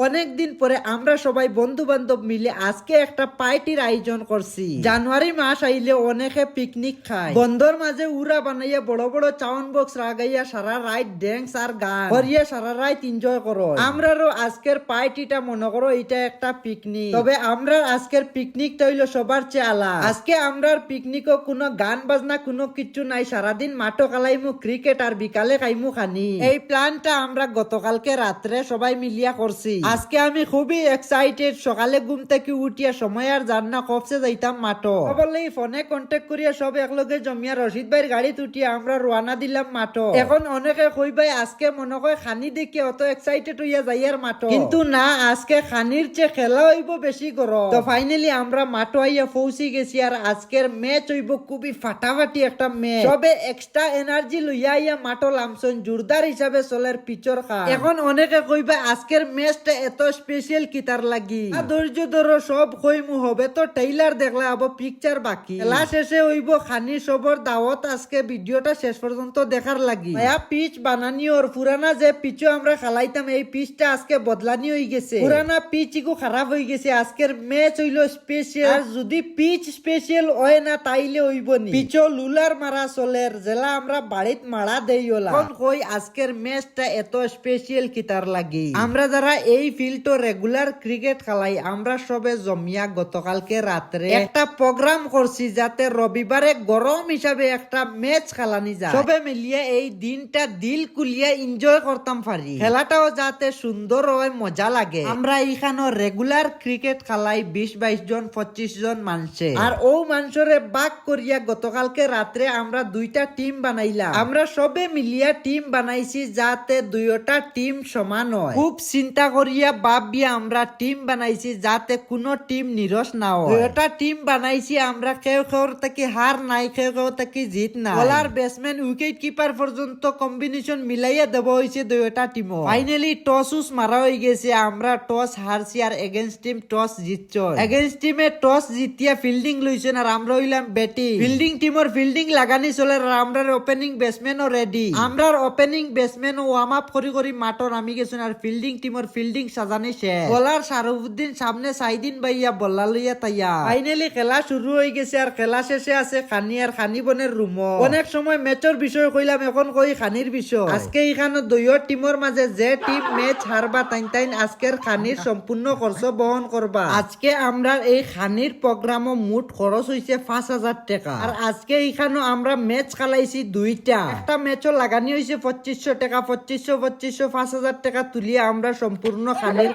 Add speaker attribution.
Speaker 1: অনেকদিন পরে আমরা সবাই বন্ধু বান্ধব মিলে আজকে একটা পার্টির আয়োজন করছি। জানুয়ারি মাস আইলে অনেকে পিকনিক খায়, বন্ধর মাঝে উড়া বানাইয়া বড় বড় চাউন বক্স লাগাইয়া সারা রাত ড্যান্স আর গান করিয়া সারা রাত এনজয় করো। আমরারও আজকের পার্টিটা মনে করো এটা একটা পিকনিক, তবে আমরা আজকের পিকনিকটা হইলো সবার চেয়ে আলাদা। আজকে আমরার পিকনিকও কোনো গান বাজনা কোনো কিছু নাই, সারাদিন মাঠো খালাইমু ক্রিকেট আর বিকালে খাইমু খানি। এই প্ল্যানটা আমরা গতকালকে রাত্রে সবাই মিলিয়া করছি। আজকে আমি খুবই এক্সাইটেড। সকালে ঘুম থেকে উঠিয়া সময় আর জান্না কফসে যাইতাম মাঠো, বলে ফোনে কন্ট্যাক্ট করিয়া সব একলগে জমিয়া রশিদ ভাইয়ের গাড়িতে উঠিয়া আমরা রওনা দিলাম মাঠো। এখন অনেকে কই ভাই আজকে মনে হয় খানি দেখে অত এক্সাইটেড হইয়া যাইয়ার মাঠো, কিন্তু না, আজকে খানির চেয়ে খেলা হইব বেশি গরম। তো ফাইনালি আমরা মাঠো আইয়া পৌঁছি গেছি আর আজকের ম্যাচ হইব খুবই ফাটাফাটি একটা ম্যাচ। সবে এক্সট্রা এনার্জি লইয়া আইয়া মাঠো লামছন, জোরদার হিসাবে চলের পিচর খা। এখন অনেকে কইবা আজকের ম্যাচটা এত স্পেশাল কিতার লাগি, ধৈর্য ধরো সব কইমু হবে তো ট্রেইলার দেখলে আবার পিকচার বাকি। খেলা শেষে হইব খানি সবর দাওয়াত। আজকে ভিডিওটা শেষ পর্যন্ত দেখার লাগি। পিচ বানানি ওর পুরানা যে পিচও আমরা খেলাইতাম এই পিচটা আজকে বদলানি হয়ে গেছে, পুরানা পিচ ইকো খারাপ হয়ে গেছে। আজকের ম্যাচ হইলো স্পেশাল, যদি পিচ স্পেশাল হয় না তাইলে হইব নি। পিচও লুলার মারা চলের জেলা আমরা বাড়িত মারা দেই ওলা। এখন কই আজকের ম্যাচটা এত স্পেশাল কিতার লাগি। আমরা যারা এই ফিল্ডটো রেগুলার ক্রিকেট খেলাই আমরা সবে জমিয়া গতকালকে রাত্রে একটা প্রোগ্রাম করছি যাতে রবিবারে গরম হিসাবে একটা ম্যাচ খেলানি যায়। সবে মিলিয়ে এই দিনটা দিল কুলিয়া এনজয় করতাম পারি, খেলাটাও যাতে সুন্দর হয় মজা লাগে। আমরা এইখানে রেগুলার ক্রিকেট খেলাই 20-22 জন 25 জন মানুষে, আর ও মানুষরে বাক করিয়া গতকালকে রাত্রে আমরা দুইটা টিম বানাইলাম। আমরা সবে মিলিয়া টিম বানাইছি যাতে দুইটা টিম সমান হয়। খুব চিন্তা করিয়া ভাবিয়া আমরা টিম বানাইছি যাতে কোনো টিম নিরস না হয়। দুইটা টিম বানাইছি আমরা, কেউ কেউ থেকে হার নাই, কেউ কেউ থেকে জিত নাই। বোলার ব্যাটসম্যান উইকেট কিপার পর্যন্ত কম্বিনেশন মিলাইয়া দেব হয়েছে দুইটা টিম। ফাইনালি টস মারা হয়ে গেছে, আমরা টস হারছি আর এগেইনস্ট টিম টস জিতছ। এগেইনস্ট টিমে টস জিতিয়া ফিল্ডিং লইছেন আর আমরা হইলাম ব্যাটিং। ফিল্ডিং টিমর ফিল্ডিং লাগানি চলে আর আমরা ওপেনিং ব্যাটসম্যানও রেডি। আমরা ওপেনিং ব্যাটসম্যান ওয়ার্ম আপ করি মাঠর নামি গেছেন আর ফিল্ডিং টিমর ফিল্ডিং সাজানি শেষ। বোলার শারুফুদ্দিন সামনে সাইদিন ভাইয়া বল্লা লইয়া তাইয়া। ফাইনালি খেলা শুরু হয়ে গেছে আর খেলা শেষে আছে খানি আর খানি বোনের রুম। অনেক সময় ম্যাচের বিষয় কইলাম, এখন কই খানির বিষয়। আজকে এখানে দুইও টিমের মাঝে যে টিম ম্যাচ হারবা তাইন আজকের খানির সম্পূর্ণ খরচ বহন করবা। আজকে আমরা এই খানির প্রোগ্রামও মোট খরচ হইছে 5,000 টাকা। আর আজকে এখানে আমরা ম্যাচ খেলাইছি দুইটা, একটা ম্যাচও লাগানি হইছে 2500 টাকা। 2500 5,000 টাকা তুলিয়ে আমরা সম্পূর্ণ খানির